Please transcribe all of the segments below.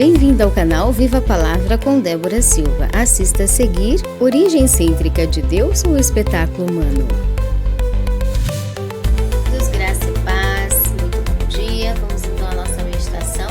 Bem-vindo ao canal Viva a Palavra com Débora Silva. Assista a seguir Origem Cêntrica de Deus ou Espetáculo Humano. Deus, graça e paz, muito bom dia. Vamos então à nossa meditação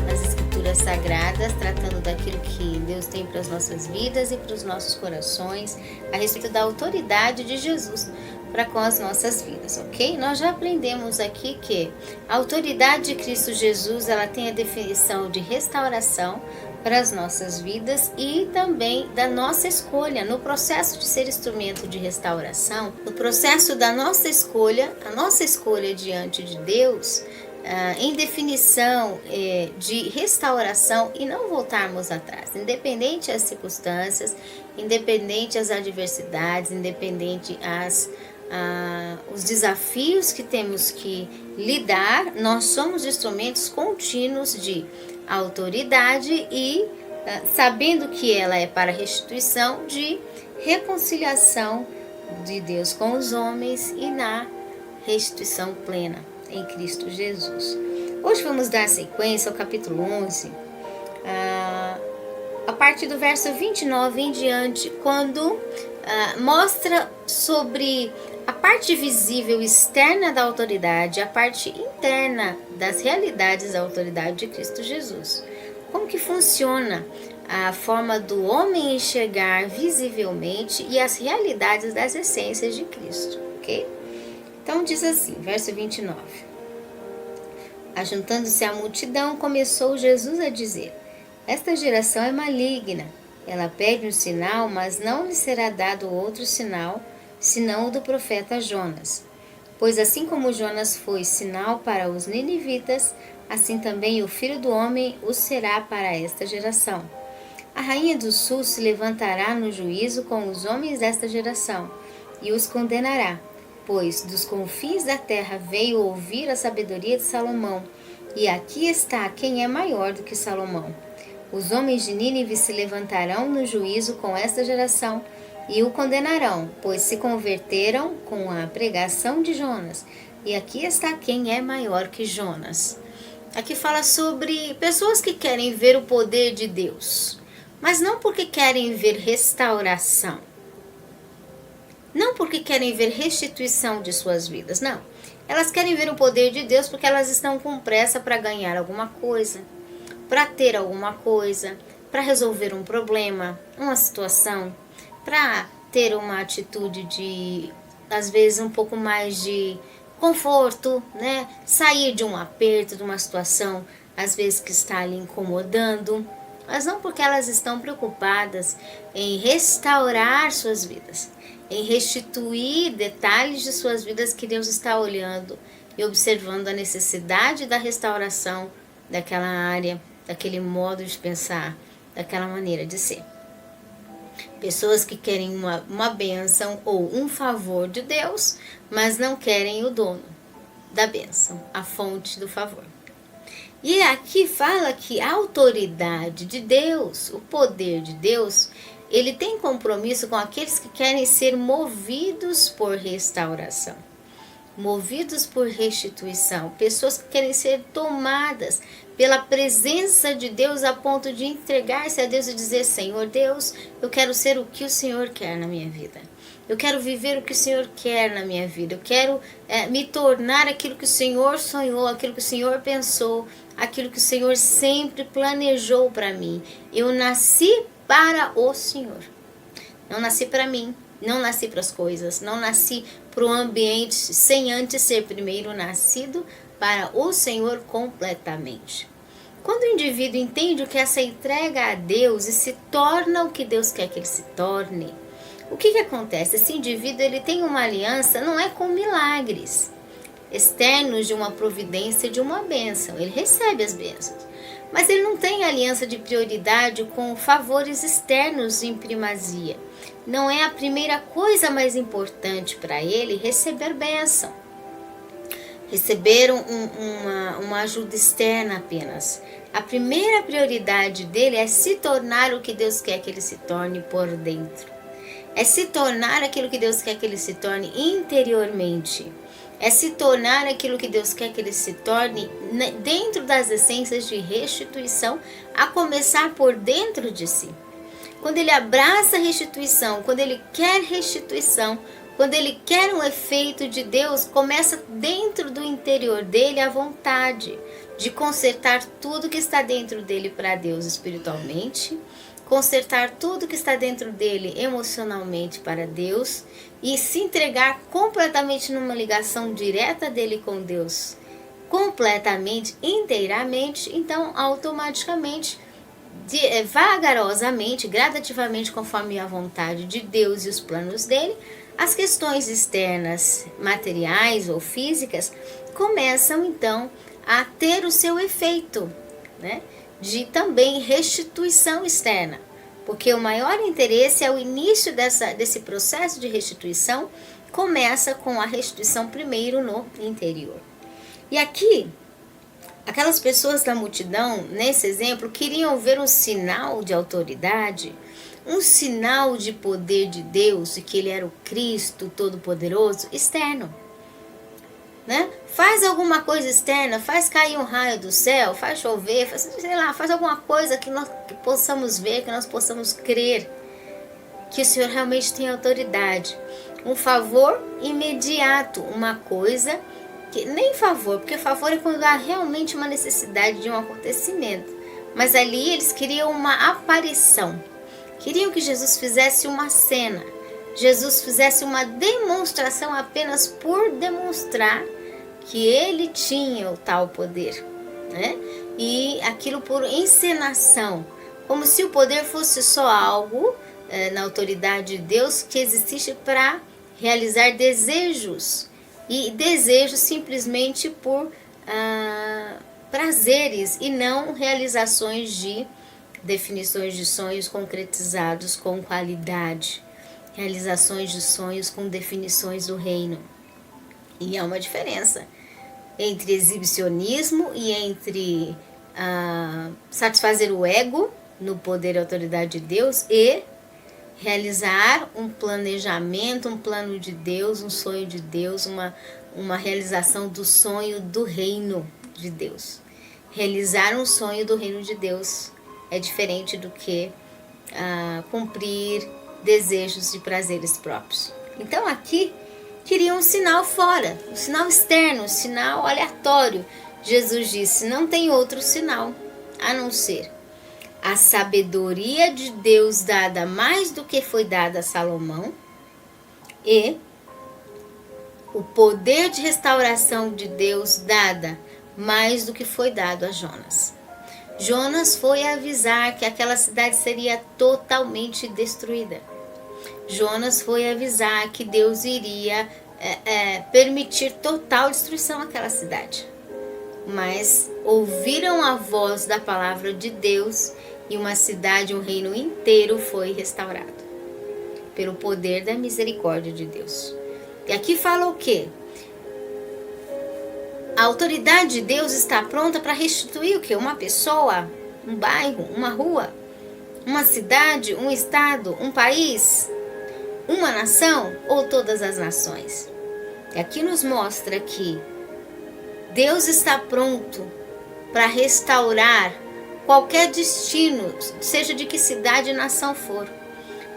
nas Escrituras Sagradas, tratando daquilo que Deus tem para as nossas vidas e para os nossos corações, a respeito da autoridade de Jesus para com as nossas vidas, ok? Nós já aprendemos aqui que a autoridade de Cristo Jesus, ela tem a definição de restauração para as nossas vidas e também da nossa escolha. No processo de ser instrumento de restauração, no processo da nossa escolha, a nossa escolha diante de Deus, em definição de restauração e não voltarmos atrás, independente as circunstâncias, independente as adversidades, independente os desafios que temos que lidar, nós somos instrumentos contínuos de autoridade e sabendo que ela é para restituição, de reconciliação de Deus com os homens e na restituição plena em Cristo Jesus. Hoje vamos dar sequência ao capítulo 11, a partir do verso 29 em diante, quando mostra sobre a parte visível externa da autoridade, a parte interna das realidades da autoridade de Cristo Jesus. Como que funciona a forma do homem enxergar visivelmente e as realidades das essências de Cristo, ok? Então diz assim, verso 29. Ajuntando-se à multidão, começou Jesus a dizer: esta geração é maligna. Ela pede um sinal, mas não lhe será dado outro sinal, senão o do profeta Jonas. Pois assim como Jonas foi sinal para os ninivitas, assim também o Filho do Homem o será para esta geração. A rainha do sul se levantará no juízo com os homens desta geração, e os condenará, pois dos confins da terra veio ouvir a sabedoria de Salomão, e aqui está quem é maior do que Salomão. Os homens de Nínive se levantarão no juízo com esta geração e o condenarão, pois se converteram com a pregação de Jonas. E aqui está quem é maior que Jonas. Aqui fala sobre pessoas que querem ver o poder de Deus, mas não porque querem ver restauração, não porque querem ver restituição de suas vidas, não. Elas querem ver o poder de Deus porque elas estão com pressa para ganhar alguma coisa, para ter alguma coisa, para resolver um problema, uma situação, para ter uma atitude de, às vezes, um pouco mais de conforto, né? Sair de um aperto, de uma situação, às vezes, que está ali incomodando, mas não porque elas estão preocupadas em restaurar suas vidas, em restituir detalhes de suas vidas que Deus está olhando e observando a necessidade da restauração daquela área, daquele modo de pensar, daquela maneira de ser. Pessoas que querem uma bênção ou um favor de Deus, mas não querem o dono da bênção, a fonte do favor. E aqui fala que a autoridade de Deus, o poder de Deus, ele tem compromisso com aqueles que querem ser movidos por restauração, movidos por restituição, pessoas que querem ser tomadas pela presença de Deus a ponto de entregar-se a Deus e dizer: Senhor Deus, eu quero ser o que o Senhor quer na minha vida. Eu quero viver o que o Senhor quer na minha vida. Eu quero me tornar aquilo que o Senhor sonhou, aquilo que o Senhor pensou, aquilo que o Senhor sempre planejou para mim. Eu nasci para o Senhor. Não nasci para mim, não nasci para as coisas, não nasci para o ambiente sem antes ser primeiro nascido para o Senhor completamente. Quando o indivíduo entende o que é essa entrega a Deus e se torna o que Deus quer que ele se torne, o que acontece? Esse indivíduo, ele tem uma aliança, não é com milagres externos de uma providência, de uma bênção. Ele recebe as bênçãos, mas ele não tem aliança de prioridade com favores externos em primazia. Não é a primeira coisa mais importante para ele receber bênção, receber uma ajuda externa apenas. A primeira prioridade dele é se tornar o que Deus quer que ele se torne por dentro. É se tornar aquilo que Deus quer que ele se torne interiormente. É se tornar aquilo que Deus quer que ele se torne dentro das essências de restituição, a começar por dentro de si. Quando ele abraça a restituição, quando ele quer restituição, quando ele quer um efeito de Deus, começa dentro do interior dele a vontade de consertar tudo que está dentro dele para Deus espiritualmente, consertar tudo que está dentro dele emocionalmente para Deus e se entregar completamente numa ligação direta dele com Deus, completamente, inteiramente. Então automaticamente, vagarosamente, gradativamente, conforme a vontade de Deus e os planos dele, as questões externas, materiais ou físicas, começam então a ter o seu efeito, né? De também restituição externa, porque o maior interesse é o início desse processo de restituição, começa com a restituição primeiro no interior. E aqui, aquelas pessoas da multidão, nesse exemplo, queriam ver um sinal de autoridade, um sinal de poder de Deus, e que ele era o Cristo Todo-Poderoso, externo. Né? Faz alguma coisa externa, faz cair um raio do céu, faz chover, faz alguma coisa que nós possamos ver, que nós possamos crer que o Senhor realmente tem autoridade. Um favor imediato, uma coisa que nem favor, porque favor é quando há realmente uma necessidade de um acontecimento. Mas ali eles queriam uma aparição, queriam que Jesus fizesse uma cena, Jesus fizesse uma demonstração apenas por demonstrar que ele tinha o tal poder, né? E aquilo por encenação, como se o poder fosse só algo na autoridade de Deus que existisse para realizar desejos, e desejos simplesmente por prazeres e não realizações de definições de sonhos concretizados com qualidade, realizações de sonhos com definições do reino. E há uma diferença entre exibicionismo e entre satisfazer o ego no poder e autoridade de Deus e realizar um planejamento, um plano de Deus, um sonho de Deus, uma realização do sonho do reino de Deus. Realizar um sonho do reino de Deus é diferente do que cumprir desejos e prazeres próprios. Então aqui queriam um sinal fora, um sinal externo, um sinal aleatório. Jesus disse, não tem outro sinal a não ser a sabedoria de Deus dada mais do que foi dada a Salomão e o poder de restauração de Deus dada mais do que foi dado a Jonas. Jonas foi avisar que aquela cidade seria totalmente destruída. Jonas foi avisar que Deus iria permitir total destruição àquela cidade. Mas ouviram a voz da palavra de Deus e uma cidade, um reino inteiro foi restaurado pelo poder da misericórdia de Deus. E aqui fala o quê? A autoridade de Deus está pronta para restituir o quê? Uma pessoa, um bairro, uma rua, uma cidade, um estado, um país, uma nação ou todas as nações. E aqui nos mostra que Deus está pronto para restaurar qualquer destino, seja de que cidade e nação for.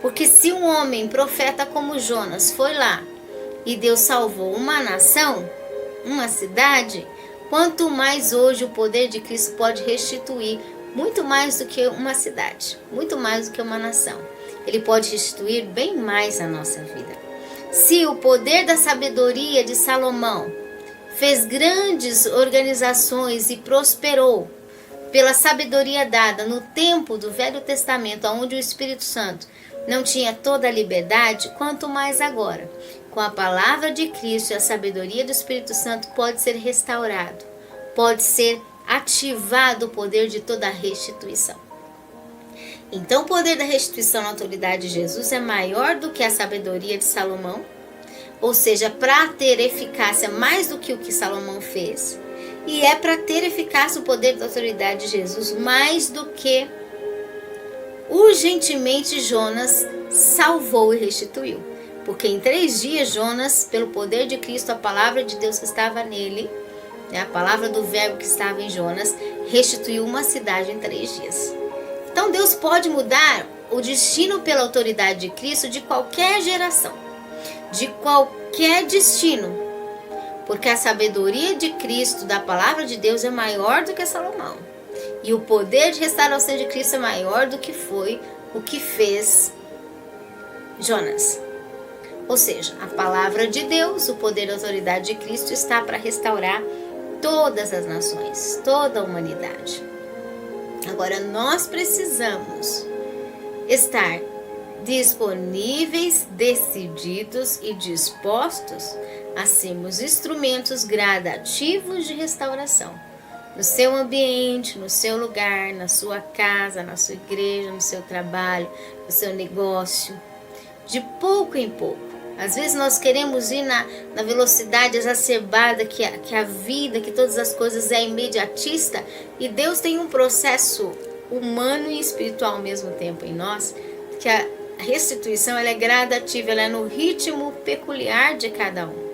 Porque se um homem, profeta como Jonas, foi lá e Deus salvou uma nação, uma cidade, quanto mais hoje o poder de Cristo pode restituir muito mais do que uma cidade, muito mais do que uma nação. Ele pode restituir bem mais a nossa vida. Se o poder da sabedoria de Salomão fez grandes organizações e prosperou pela sabedoria dada no tempo do Velho Testamento, onde o Espírito Santo não tinha toda a liberdade, quanto mais agora. Com a palavra de Cristo e a sabedoria do Espírito Santo pode ser restaurado, pode ser ativado o poder de toda a restituição. Então o poder da restituição na autoridade de Jesus é maior do que a sabedoria de Salomão, ou seja, para ter eficácia mais do que o que Salomão fez, e é para ter eficácia o poder da autoridade de Jesus mais do que urgentemente Jonas salvou e restituiu. Porque em 3 dias Jonas, pelo poder de Cristo, a palavra de Deus que estava nele, a palavra do verbo que estava em Jonas, restituiu uma cidade em 3 dias. Então Deus pode mudar o destino pela autoridade de Cristo de qualquer geração, de qualquer destino, porque a sabedoria de Cristo, da palavra de Deus, é maior do que Salomão. E o poder de restauração de Cristo é maior do que foi o que fez Jonas. Ou seja, a palavra de Deus, o poder e a autoridade de Cristo está para restaurar todas as nações, toda a humanidade. Agora, nós precisamos estar disponíveis, decididos e dispostos a sermos instrumentos gradativos de restauração. No seu ambiente, no seu lugar, na sua casa, na sua igreja, no seu trabalho, no seu negócio, de pouco em pouco. Às vezes nós queremos ir na velocidade exacerbada que a vida, que todas as coisas é imediatista, e Deus tem um processo humano e espiritual ao mesmo tempo em nós, que a restituição ela é gradativa, ela é no ritmo peculiar de cada um.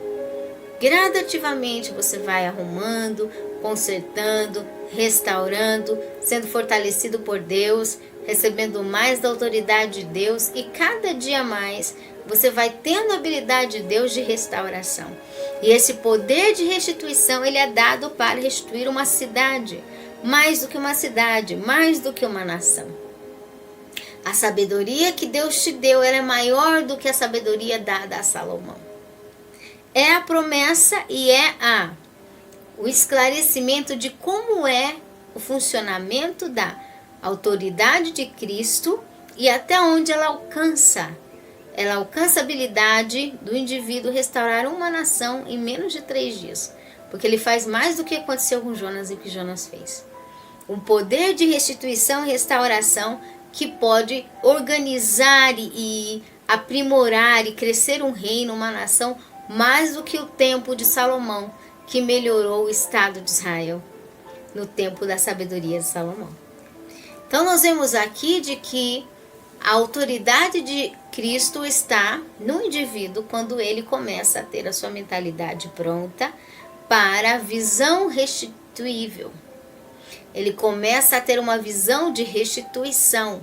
Gradativamente você vai arrumando, consertando, restaurando, sendo fortalecido por Deus, recebendo mais da autoridade de Deus, e cada dia mais você vai tendo a habilidade de Deus de restauração. E esse poder de restituição, ele é dado para restituir uma cidade, mais do que uma cidade, mais do que uma nação. A sabedoria que Deus te deu, ela é maior do que a sabedoria dada a Salomão. É a promessa e o esclarecimento de como é o funcionamento da autoridade de Cristo e até onde ela alcança. Ela alcança a habilidade do indivíduo restaurar uma nação em menos de 3 dias. Porque ele faz mais do que aconteceu com Jonas e o que Jonas fez. Um poder de restituição e restauração que pode organizar e aprimorar e crescer um reino, uma nação, mais do que o tempo de Salomão, que melhorou o estado de Israel no tempo da sabedoria de Salomão. Então nós vemos aqui de que a autoridade de Cristo está no indivíduo quando ele começa a ter a sua mentalidade pronta para a visão restituível. Ele começa a ter uma visão de restituição.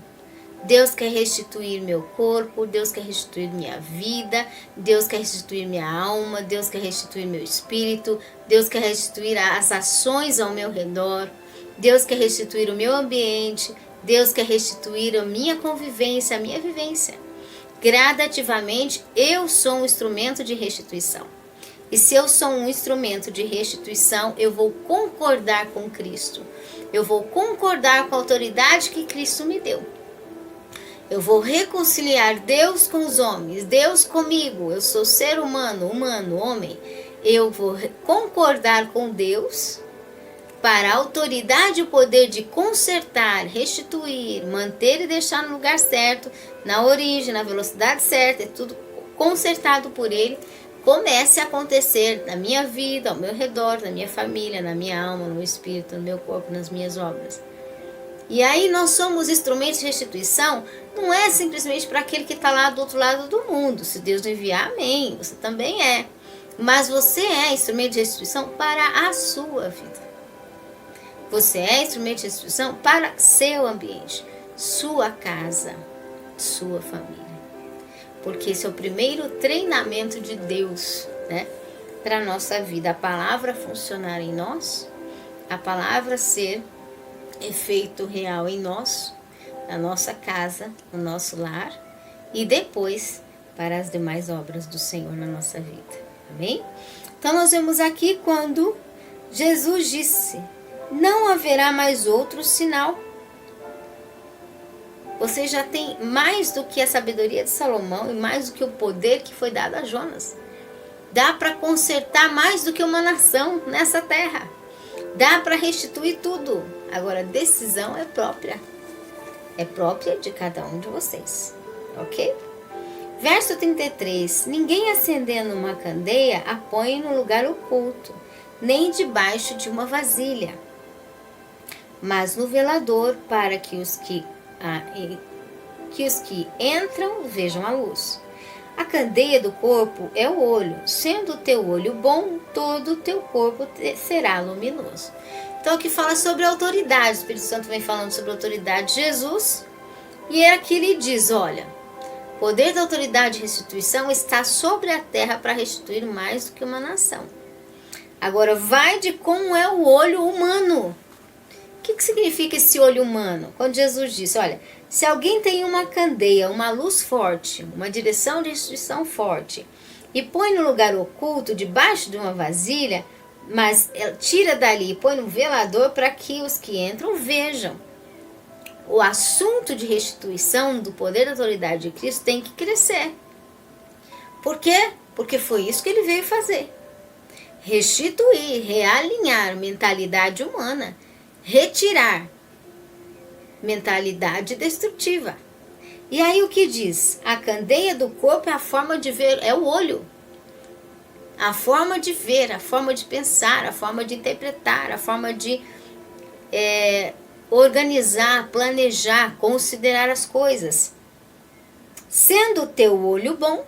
Deus quer restituir meu corpo, Deus quer restituir minha vida, Deus quer restituir minha alma, Deus quer restituir meu espírito, Deus quer restituir as ações ao meu redor, Deus quer restituir o meu ambiente, Deus quer restituir a minha convivência, a minha vivência. Gradativamente, eu sou um instrumento de restituição. E se eu sou um instrumento de restituição, eu vou concordar com Cristo. Eu vou concordar com a autoridade que Cristo me deu. Eu vou reconciliar Deus com os homens, Deus comigo. Eu sou ser humano, homem. Eu vou concordar com Deus para a autoridade e o poder de consertar, restituir, manter e deixar no lugar certo, na origem, na velocidade certa, é tudo consertado por Ele, comece a acontecer na minha vida, ao meu redor, na minha família, na minha alma, no meu espírito, no meu corpo, nas minhas obras. E aí nós somos instrumentos de restituição, não é simplesmente para aquele que está lá do outro lado do mundo. Se Deus não enviar, amém, você também é. Mas você é instrumento de restituição para a sua vida. Você é instrumento de restituição para seu ambiente, sua casa, sua família. Porque esse é o primeiro treinamento de Deus, né, para a nossa vida. A palavra funcionar em nós, a palavra ser efeito real em nós, na nossa casa, no nosso lar, e depois para as demais obras do Senhor na nossa vida. Amém? Então nós vemos aqui quando Jesus disse: não haverá mais outro sinal. Você já tem mais do que a sabedoria de Salomão e mais do que o poder que foi dado a Jonas. Dá para consertar mais do que uma nação nessa terra. Dá para restituir tudo. Agora, a decisão é própria. É própria de cada um de vocês. Ok? Verso 33. Ninguém acendendo uma candeia a põe no lugar oculto, nem debaixo de uma vasilha, mas no velador, para que os que entram vejam a luz. A candeia do corpo é o olho. Sendo o teu olho bom, todo o teu corpo será luminoso. Então aqui fala sobre a autoridade. O Espírito Santo vem falando sobre a autoridade de Jesus. E aqui ele diz, olha, o poder da autoridade de restituição está sobre a terra para restituir mais do que uma nação. Agora, vai de como é o olho humano. O que significa esse olho humano? Quando Jesus disse, olha, se alguém tem uma candeia, uma luz forte, uma direção de restituição forte, e põe no lugar oculto, debaixo de uma vasilha, mas tira dali e põe no velador para que os que entram vejam. O assunto de restituição do poder da autoridade de Cristo tem que crescer. Por quê? Porque foi isso que ele veio fazer. Restituir, realinhar mentalidade humana, retirar mentalidade destrutiva. E aí o que diz? A candeia do corpo é a forma de ver, é o olho. A forma de ver, a forma de pensar, a forma de interpretar, a forma de organizar, planejar, considerar as coisas. Sendo o teu olho bom,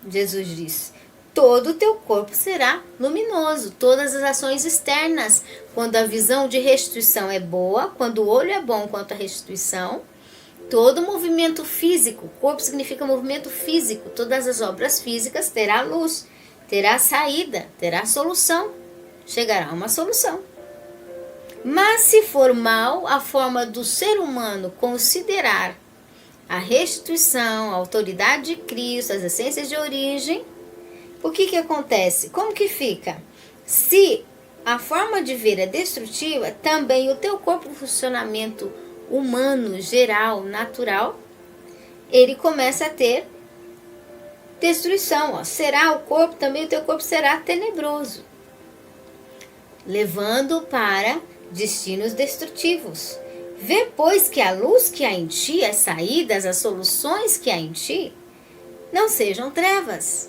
Jesus disse, todo o teu corpo será luminoso. Todas as ações externas, quando a visão de restituição é boa, quando o olho é bom quanto à restituição, todo movimento físico, corpo significa movimento físico, todas as obras físicas terá luz, terá saída, terá solução, chegará a uma solução. Mas se for mal, a forma do ser humano considerar a restituição, a autoridade de Cristo, as essências de origem, o que acontece? Como que fica? Se a forma de ver é destrutiva, também o teu corpo, o funcionamento humano, geral, natural, ele começa a ter destruição. Ó. Será o corpo, também o teu corpo será tenebroso, levando para destinos destrutivos. Vê, pois, que a luz que há em ti, as saídas, as soluções que há em ti, não sejam trevas,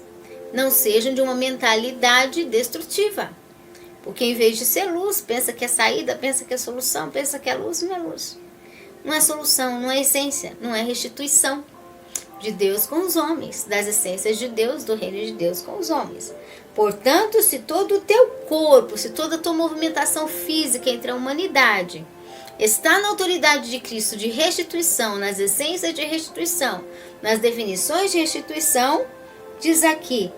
não sejam de uma mentalidade destrutiva. Porque em vez de ser luz, pensa que é saída, pensa que é solução, pensa que é luz, não é luz. Não é solução, não é essência, não é restituição de Deus com os homens, das essências de Deus, do reino de Deus com os homens. Portanto, se todo o teu corpo, se toda a tua movimentação física entre a humanidade está na autoridade de Cristo de restituição, nas essências de restituição, nas definições de restituição, diz aqui,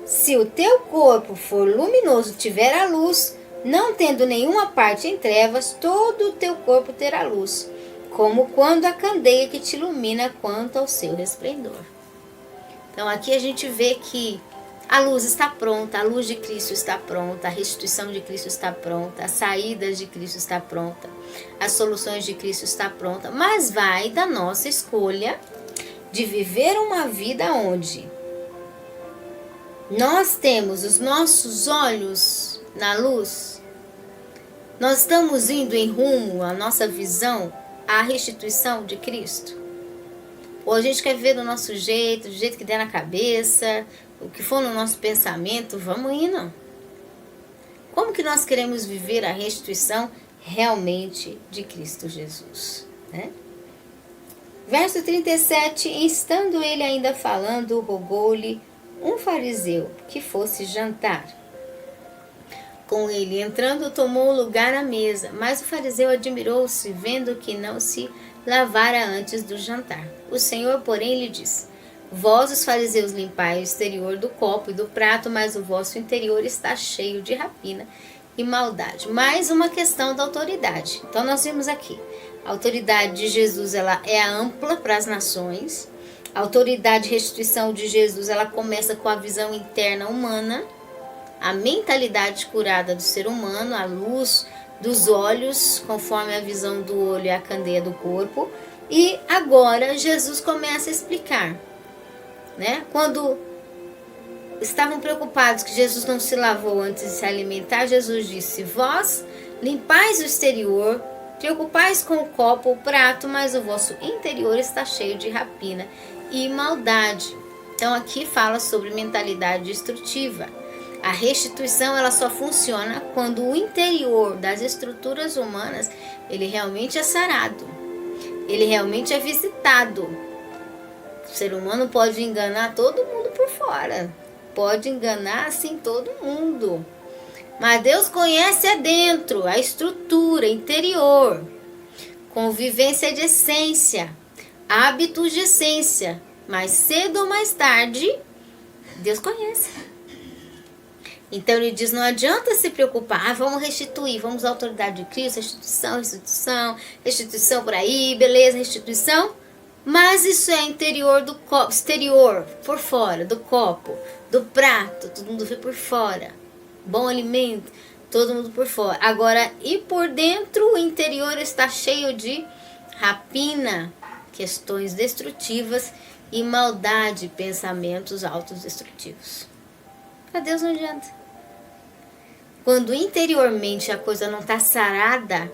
se o teu corpo for luminoso, tiver a luz, não tendo nenhuma parte em trevas, todo o teu corpo terá luz, como quando a candeia que te ilumina quanto ao seu resplendor. Então aqui a gente vê que a luz está pronta, a luz de Cristo está pronta, a restituição de Cristo está pronta, as saídas de Cristo está pronta, as soluções de Cristo está pronta, mas vai da nossa escolha de viver uma vida onde nós temos os nossos olhos na luz, nós estamos indo em rumo à nossa visão, à restituição de Cristo. Ou a gente quer viver do nosso jeito, do jeito que der na cabeça, o que for no nosso pensamento, vamos indo. Como que nós queremos viver a restituição realmente de Cristo Jesus? Né? Verso 37, estando ele ainda falando, rogou-lhe um fariseu que fosse jantar. Com ele entrando, tomou lugar à mesa, mas o fariseu admirou-se, vendo que não se lavara antes do jantar. O Senhor, porém, lhe disse, vós, os fariseus, limpais o exterior do copo e do prato, mas o vosso interior está cheio de rapina e maldade. Mais uma questão da autoridade. Então, nós vimos aqui, a autoridade de Jesus ela é ampla para as nações. A autoridade de restituição de Jesus ela começa com a visão interna humana, a mentalidade curada do ser humano, a luz dos olhos, conforme a visão do olho e a candeia do corpo. E agora Jesus começa a explicar, né? Quando estavam preocupados que Jesus não se lavou antes de se alimentar, Jesus disse, vós limpais o exterior, preocupais com o copo, o prato, mas o vosso interior está cheio de rapina e maldade. Então aqui fala sobre mentalidade destrutiva. A restituição ela só funciona quando o interior das estruturas humanas ele realmente é sarado, ele realmente é visitado. O ser humano pode enganar todo mundo por fora. Pode enganar, assim, todo mundo. Mas Deus conhece dentro, a estrutura interior. Convivência de essência. Hábitos de essência. Mais cedo ou mais tarde, Deus conhece. Então ele diz, não adianta se preocupar, vamos restituir, vamos à autoridade de Cristo, restituição por aí, beleza, restituição. Mas isso é interior do copo, exterior, por fora, do copo, do prato, todo mundo vê por fora. Bom alimento, todo mundo por fora. Agora, e por dentro, o interior está cheio de rapina, questões destrutivas e maldade, pensamentos autodestrutivos. Para Deus não adianta. Quando interiormente a coisa não está sarada,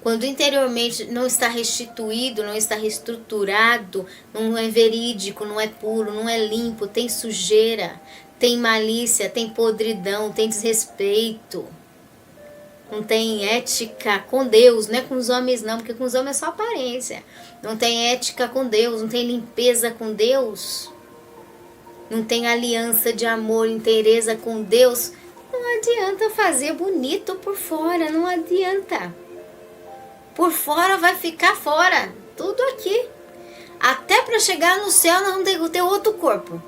quando interiormente não está restituído, não está reestruturado, não é verídico, não é puro, não é limpo, tem sujeira, tem malícia, tem podridão, tem desrespeito, não tem ética com Deus, não é com os homens não, porque com os homens é só aparência. Não tem ética com Deus, não tem limpeza com Deus, não tem aliança de amor, inteireza com Deus. Não adianta fazer bonito por fora, não adianta. Por fora vai ficar fora, tudo aqui. Até para chegar no céu nós vamos ter que ter outro corpo.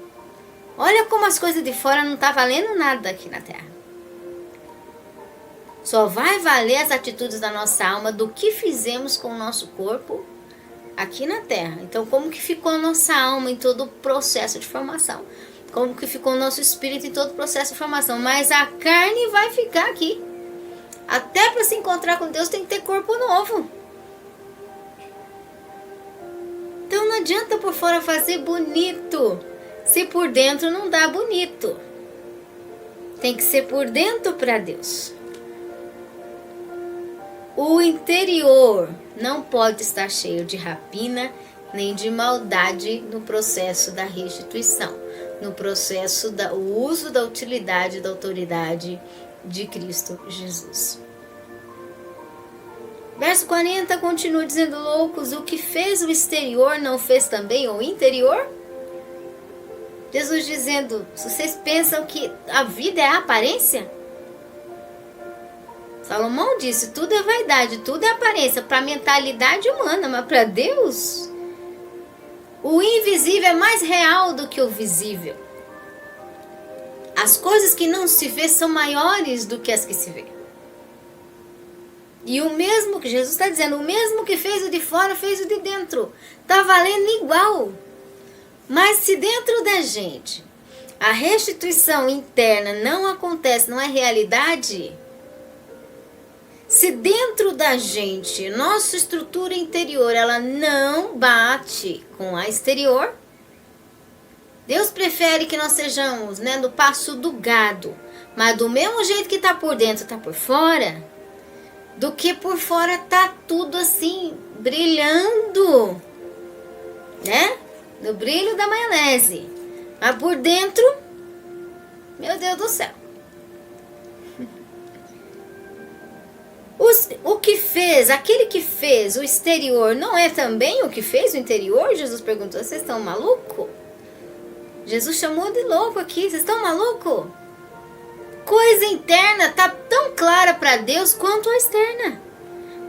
Olha como as coisas de fora não tá valendo nada aqui na terra. Só vai valer as atitudes da nossa alma, do que fizemos com o nosso corpo aqui na terra. Então como que ficou a nossa alma em todo o processo de formação? Como que ficou o nosso espírito em todo o processo de formação? Mas a carne vai ficar aqui. Até para se encontrar com Deus tem que ter corpo novo. Então não adianta por fora fazer bonito, se por dentro não dá bonito. Tem que ser por dentro para Deus. O interior não pode estar cheio de rapina nem de maldade no processo da restituição, no processo do uso da utilidade da autoridade de Cristo Jesus. Verso 40 continua dizendo, loucos, o que fez o exterior não fez também o interior? Jesus dizendo, vocês pensam que a vida é a aparência? Salomão disse, tudo é vaidade, tudo é aparência, para a mentalidade humana, mas para Deus, o invisível é mais real do que o visível. As coisas que não se vê são maiores do que as que se vê. E o mesmo que Jesus está dizendo, o mesmo que fez o de fora, fez o de dentro. Está valendo igual. Mas se dentro da gente a restituição interna não acontece, não é realidade, se dentro da gente, nossa estrutura interior, ela não bate com a exterior, Deus prefere que nós sejamos, no passo do gado, mas do mesmo jeito que está por dentro, está por fora, do que por fora tá tudo assim, brilhando, no brilho da maionese. Mas por dentro, meu Deus do céu. Aquele que fez o exterior, não é também o que fez o interior? Jesus perguntou, vocês estão malucos? Jesus chamou de louco aqui, vocês estão malucos? Coisa interna tá tão clara para Deus quanto a externa.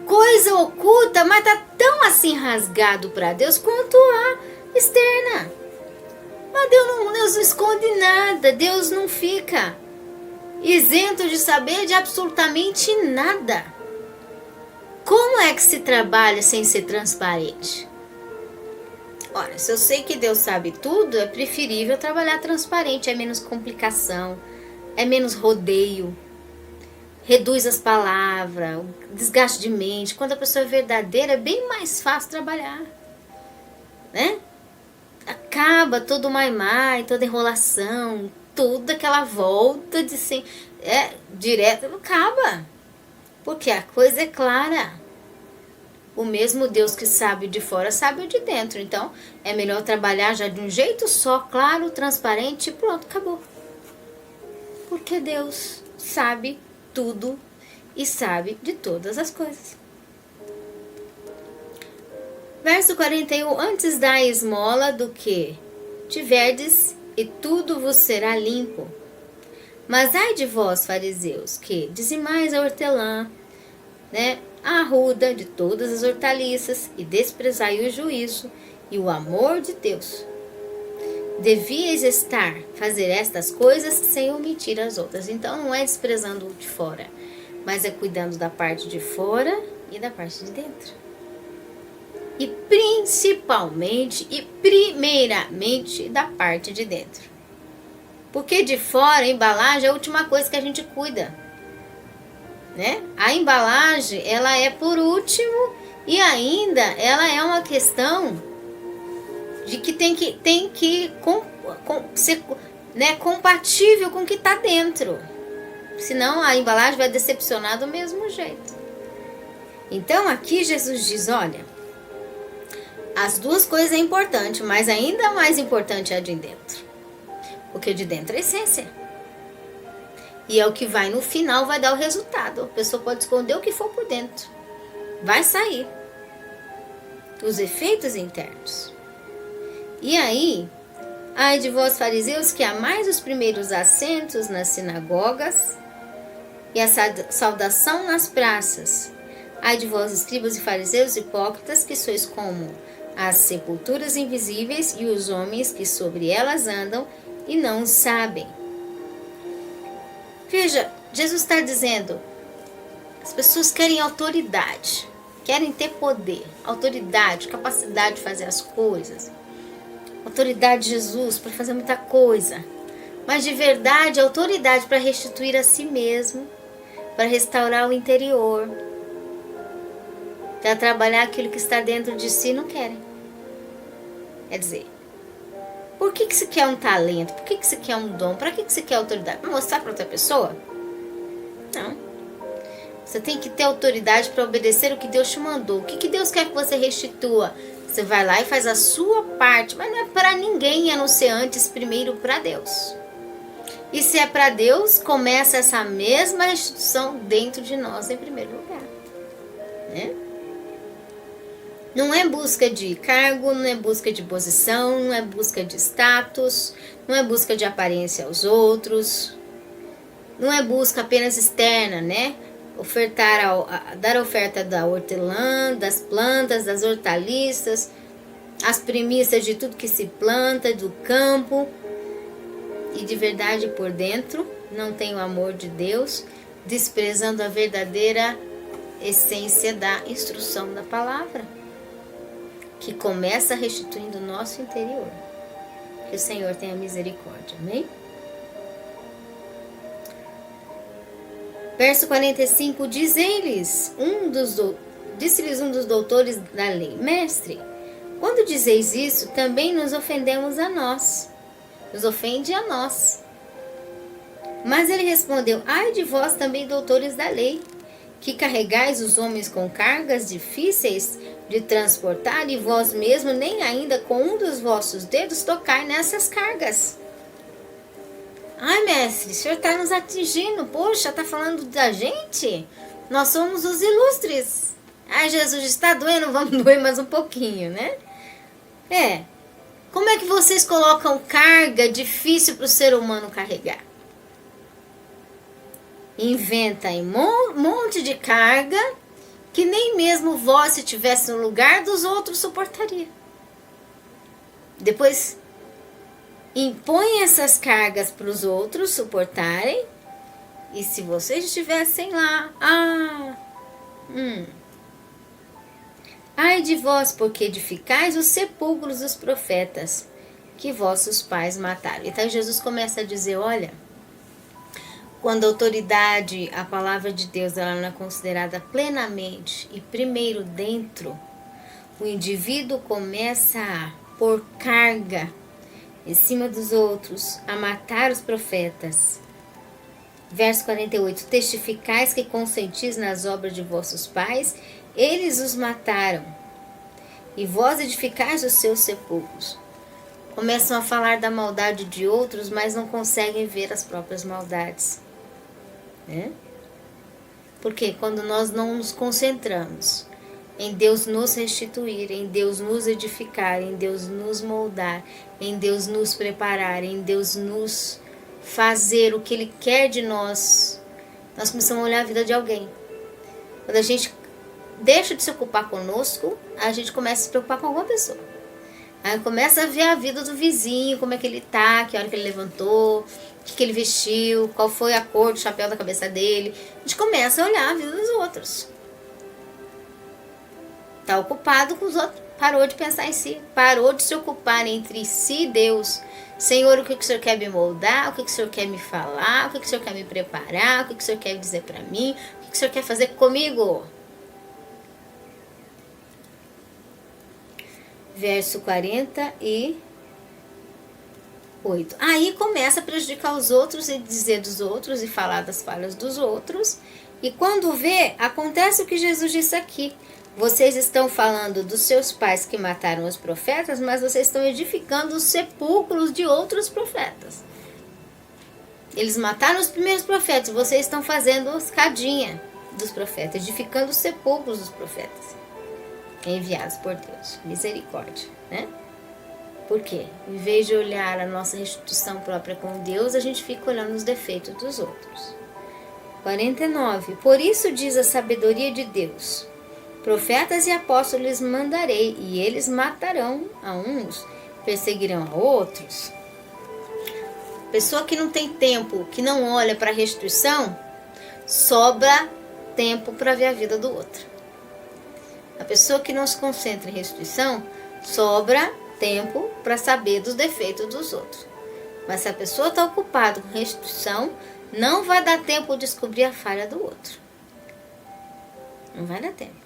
Coisa oculta, mas tá tão assim rasgado para Deus quanto a externa. Mas Deus não esconde nada, Deus não fica isento de saber de absolutamente nada. Como é que se trabalha sem ser transparente? Ora, se eu sei que Deus sabe tudo, é preferível trabalhar transparente, é menos complicação, é menos rodeio, reduz as palavras, desgaste de mente. Quando a pessoa é verdadeira, é bem mais fácil trabalhar, Acaba todo o mai-mai, toda enrolação, toda aquela volta de ser direto, acaba. Porque a coisa é clara. O mesmo Deus que sabe de fora, sabe o de dentro. Então, é melhor trabalhar já de um jeito só, claro, transparente e pronto, acabou. Porque Deus sabe tudo e sabe de todas as coisas. Verso 41. Antes dá esmola do que tiverdes, e tudo vos será limpo. Mas ai de vós, fariseus, que dizimais a hortelã, a arruda de todas as hortaliças, e desprezai o juízo e o amor de Deus. Devíeis fazer estas coisas sem omitir as outras. Então não é desprezando o de fora, mas é cuidando da parte de fora e da parte de dentro. E principalmente e primeiramente da parte de dentro. Porque de fora, a embalagem é a última coisa que a gente cuida, A embalagem, ela é por último, e ainda ela é uma questão de que tem que ser compatível com o que está dentro. Senão a embalagem vai decepcionar do mesmo jeito. Então aqui Jesus diz, olha, as duas coisas é importante, mas ainda mais importante é a de dentro. Porque de dentro é a essência. E é o que vai no final, vai dar o resultado. A pessoa pode esconder o que for por dentro. Vai sair. Os efeitos internos. E aí, ai de vós fariseus que amais os primeiros assentos nas sinagogas e a saudação nas praças. Ai de vós escribas e fariseus hipócritas que sois como as sepulturas invisíveis e os homens que sobre elas andam e não sabem. Veja, Jesus está dizendo, as pessoas querem autoridade, querem ter poder, autoridade, capacidade de fazer as coisas, autoridade de Jesus para fazer muita coisa, mas de verdade, autoridade para restituir a si mesmo, para restaurar o interior, para trabalhar aquilo que está dentro de si, não querem. Quer dizer, por que você quer um talento? Por que você quer um dom? Para que você quer autoridade? Para mostrar para outra pessoa? Não. Você tem que ter autoridade para obedecer o que Deus te mandou. O que Deus quer que você restitua? Você vai lá e faz a sua parte. Mas não é para ninguém, a não ser antes primeiro para Deus. E se é para Deus, começa essa mesma restituição dentro de nós em primeiro lugar. Não é busca de cargo, não é busca de posição, não é busca de status, não é busca de aparência aos outros, não é busca apenas externa, dar oferta da hortelã, das plantas, das hortaliças, as primícias de tudo que se planta, do campo, e de verdade por dentro não tem o amor de Deus, desprezando a verdadeira essência da instrução da palavra, que começa restituindo o nosso interior. Que o Senhor tenha misericórdia, amém? Verso 45, disse-lhes um dos doutores da lei, mestre, quando dizeis isso, também nos ofendemos a nós. Nos ofende a nós. Mas ele respondeu, ai de vós também, doutores da lei, que carregais os homens com cargas difíceis de transportar, e vós mesmo nem ainda com um dos vossos dedos tocai nessas cargas. Ai, mestre, o senhor está nos atingindo, poxa, está falando da gente? Nós somos os ilustres. Ai, Jesus, está doendo, vamos doer mais um pouquinho, Como é que vocês colocam carga difícil para o ser humano carregar? Inventa em monte de carga que nem mesmo vós, se tivesse no lugar dos outros, suportaria. Depois impõe essas cargas para os outros suportarem, e se vocês estivessem lá, ai de vós, porque edificais os sepulcros dos profetas que vossos pais mataram. Então Jesus começa a dizer, olha, quando a autoridade, a palavra de Deus, ela não é considerada plenamente e primeiro dentro, o indivíduo começa a pôr carga em cima dos outros, a matar os profetas. Verso 48, testificais que consentis nas obras de vossos pais, eles os mataram, e vós edificais os seus sepulcros. Começam a falar da maldade de outros, mas não conseguem ver as próprias maldades. Porque quando nós não nos concentramos em Deus nos restituir, em Deus nos edificar, em Deus nos moldar, em Deus nos preparar, em Deus nos fazer o que Ele quer de nós, nós começamos a olhar a vida de alguém. Quando a gente deixa de se ocupar conosco, a gente começa a se preocupar com alguma pessoa. Aí começa a ver a vida do vizinho, como é que ele tá, que hora que ele levantou, o que ele vestiu, qual foi a cor do chapéu da cabeça dele. A gente começa a olhar a vida dos outros. Tá ocupado com os outros, parou de pensar em si, parou de se ocupar entre si e Deus. Senhor, o que o Senhor quer me moldar? O que o Senhor quer me falar? O que o Senhor quer me preparar? O que o Senhor quer dizer para mim? O que o Senhor quer fazer comigo? Verso 48. Aí começa a prejudicar os outros e dizer dos outros e falar das falhas dos outros. E quando vê, acontece o que Jesus disse aqui. Vocês estão falando dos seus pais que mataram os profetas, mas vocês estão edificando os sepulcros de outros profetas. Eles mataram os primeiros profetas, vocês estão fazendo escadinha dos profetas, edificando os sepulcros dos profetas enviados por Deus. Misericórdia, né? Por quê? Em vez de olhar a nossa restituição própria com Deus, a gente fica olhando os defeitos dos outros. 49. Por isso diz a sabedoria de Deus: profetas e apóstolos lhes mandarei, e eles matarão a uns, perseguirão a outros. Pessoa que não tem tempo, que não olha para a restituição, sobra tempo para ver a vida do outro. A pessoa que não se concentra em restituição, sobra tempo para saber dos defeitos dos outros. Mas se a pessoa está ocupada com restituição, não vai dar tempo de descobrir a falha do outro. Não vai dar tempo.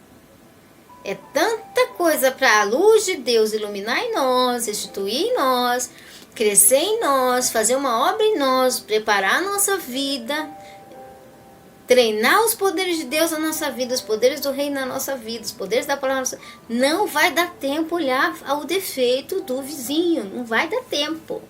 É tanta coisa para a luz de Deus iluminar em nós, restituir em nós, crescer em nós, fazer uma obra em nós, preparar a nossa vida, treinar os poderes de Deus na nossa vida, os poderes do reino na nossa vida, os poderes da palavra na nossa vida. Não vai dar tempo olhar o defeito do vizinho, não vai dar tempo.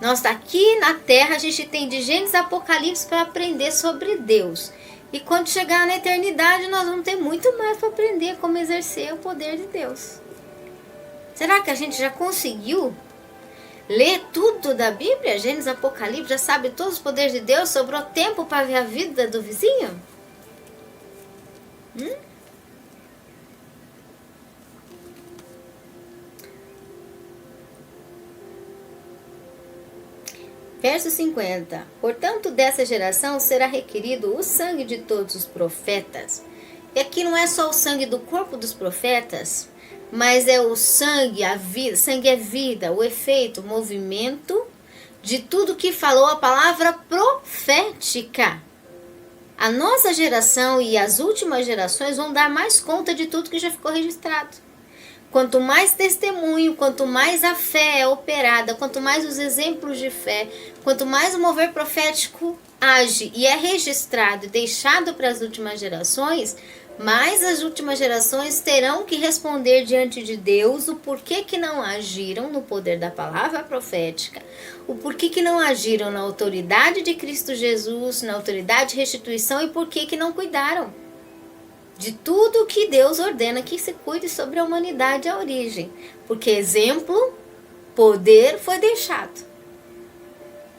Nós tá aqui na terra, a gente tem de Gênesis a Apocalipse para aprender sobre Deus. E quando chegar na eternidade, nós vamos ter muito mais para aprender como exercer o poder de Deus. Será que a gente já conseguiu ler tudo da Bíblia? Gênesis, Apocalipse, já sabe todos os poderes de Deus? Sobrou tempo para ver a vida do vizinho? Verso 50. Portanto, dessa geração será requerido o sangue de todos os profetas. E aqui não é só o sangue do corpo dos profetas, mas é o sangue, a vida. Sangue é vida, o efeito, o movimento de tudo que falou a palavra profética. A nossa geração e as últimas gerações vão dar mais conta de tudo que já ficou registrado. Quanto mais testemunho, quanto mais a fé é operada, quanto mais os exemplos de fé, quanto mais o mover profético age e é registrado e deixado para as últimas gerações, mais as últimas gerações terão que responder diante de Deus o porquê que não agiram no poder da palavra profética, o porquê que não agiram na autoridade de Cristo Jesus, na autoridade de restituição e porquê que não cuidaram de tudo que Deus ordena que se cuide sobre a humanidade e a origem. Porque exemplo, poder foi deixado.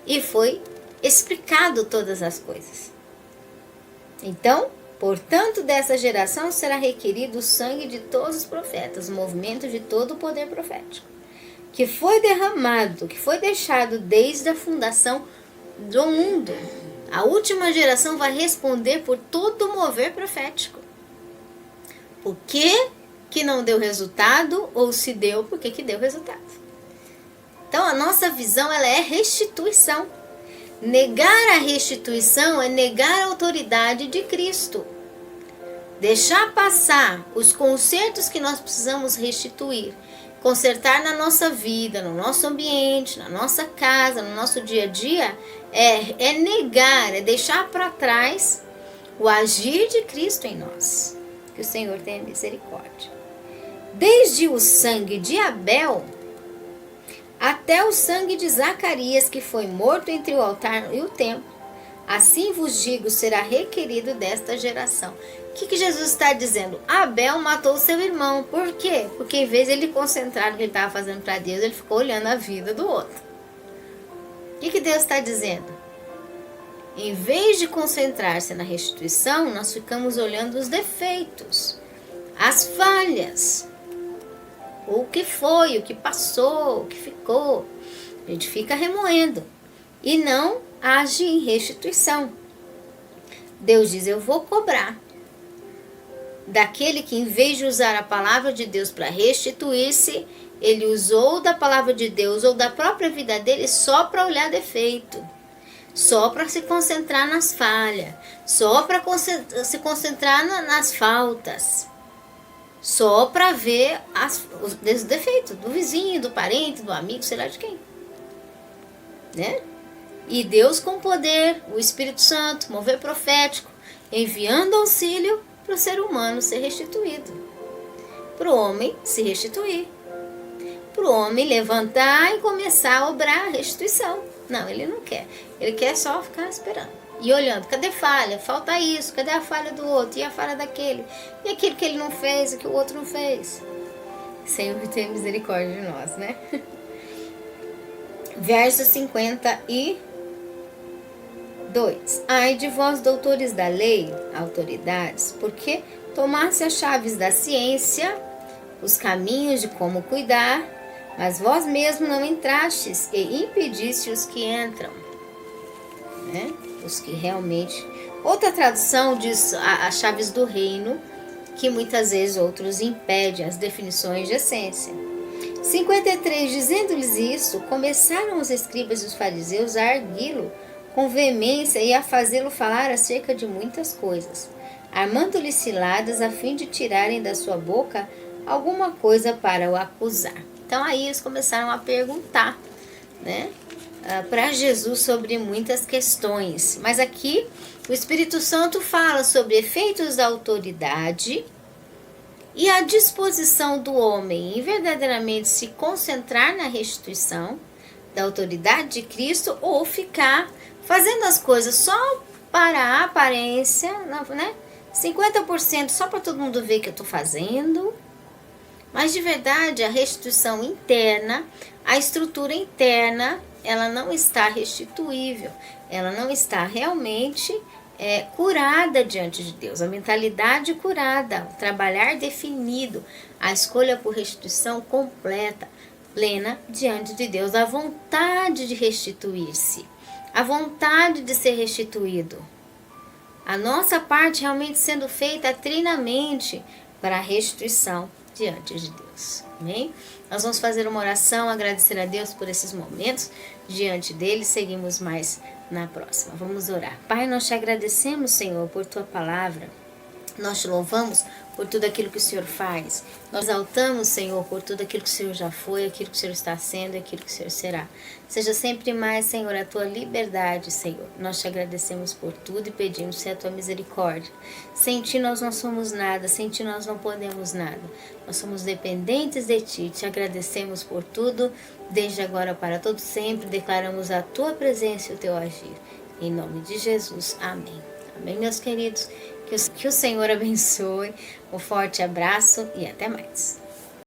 E foi explicado todas as coisas. Então, portanto, dessa geração será requerido o sangue de todos os profetas, o movimento de todo o poder profético, que foi derramado, que foi deixado desde a fundação do mundo. A última geração vai responder por todo o mover profético. Por que não deu resultado, ou se deu, por que deu resultado. Então a nossa visão ela é restituição. Negar a restituição é negar a autoridade de Cristo. Deixar passar os consertos que nós precisamos restituir, consertar na nossa vida, no nosso ambiente, na nossa casa, no nosso dia a dia, é negar, é deixar para trás o agir de Cristo em nós. Que o Senhor tenha misericórdia. Desde o sangue de Abel até o sangue de Zacarias, que foi morto entre o altar e o templo, Assim vos digo, será requerido desta geração. O que Jesus está dizendo? Abel matou seu irmão. Por quê? Porque em vez de ele concentrar no que ele estava fazendo para Deus, ele ficou olhando a vida do outro. O que Deus está dizendo? Em vez de concentrar-se na restituição, nós ficamos olhando os defeitos, as falhas, o que foi, o que passou, o que ficou. A gente fica remoendo e não age em restituição. Deus diz, eu vou cobrar daquele que, em vez de usar a palavra de Deus para restituir-se, ele usou da palavra de Deus ou da própria vida dele só para olhar defeito, só para se concentrar nas falhas, só para se concentrar nas faltas, só para ver os defeitos do vizinho, do parente, do amigo, sei lá de quem, né? E Deus com poder, o Espírito Santo, mover profético, enviando auxílio para o ser humano ser restituído, para o homem se restituir, para o homem levantar e começar a obrar a restituição. Não, ele não quer. Ele quer só ficar esperando e olhando. Cadê falha? Falta isso. Cadê a falha do outro? E a falha daquele? E aquilo que ele não fez, o que o outro não fez? Senhor, tenha misericórdia de nós, né? Verso 52. Ai de vós, doutores da lei, autoridades, porque tomaste as chaves da ciência, os caminhos de como cuidar, mas vós mesmos não entrastes e impediste os que entram, né? Os que realmente... Outra tradução diz as chaves do reino, que muitas vezes outros impedem as definições de essência. 53. Dizendo-lhes isso, começaram os escribas e os fariseus a arguí-lo com veemência e a fazê-lo falar acerca de muitas coisas, armando-lhe ciladas a fim de tirarem da sua boca alguma coisa para o acusar. Então aí eles começaram a perguntar, né, para Jesus sobre muitas questões. Mas aqui o Espírito Santo fala sobre efeitos da autoridade e a disposição do homem em verdadeiramente se concentrar na restituição da autoridade de Cristo ou ficar fazendo as coisas só para a aparência, né? 50% só para todo mundo ver que eu estou fazendo. Mas de verdade a restituição interna, a estrutura interna, ela não está restituível, ela não está realmente curada diante de Deus. A mentalidade curada, o trabalhar definido, a escolha por restituição completa, plena diante de Deus, a vontade de restituir-se, a vontade de ser restituído. A nossa parte realmente sendo feita trinamente para a restituição diante de Deus. Amém? Nós vamos fazer uma oração, agradecer a Deus por esses momentos diante dele. Seguimos mais na próxima. Vamos orar. Pai, nós te agradecemos, Senhor, por tua palavra. Nós te louvamos por tudo aquilo que o Senhor faz. Nós exaltamos, Senhor, por tudo aquilo que o Senhor já foi, aquilo que o Senhor está sendo e aquilo que o Senhor será. Seja sempre mais, Senhor, a tua liberdade, Senhor. Nós te agradecemos por tudo e pedimos a tua misericórdia. Sem ti nós não somos nada, sem ti nós não podemos nada. Nós somos dependentes de ti. Te agradecemos por tudo, desde agora para todo sempre. Declaramos a tua presença e o teu agir. Em nome de Jesus. Amém. Amém, meus queridos. Que o Senhor abençoe. Um forte abraço e até mais.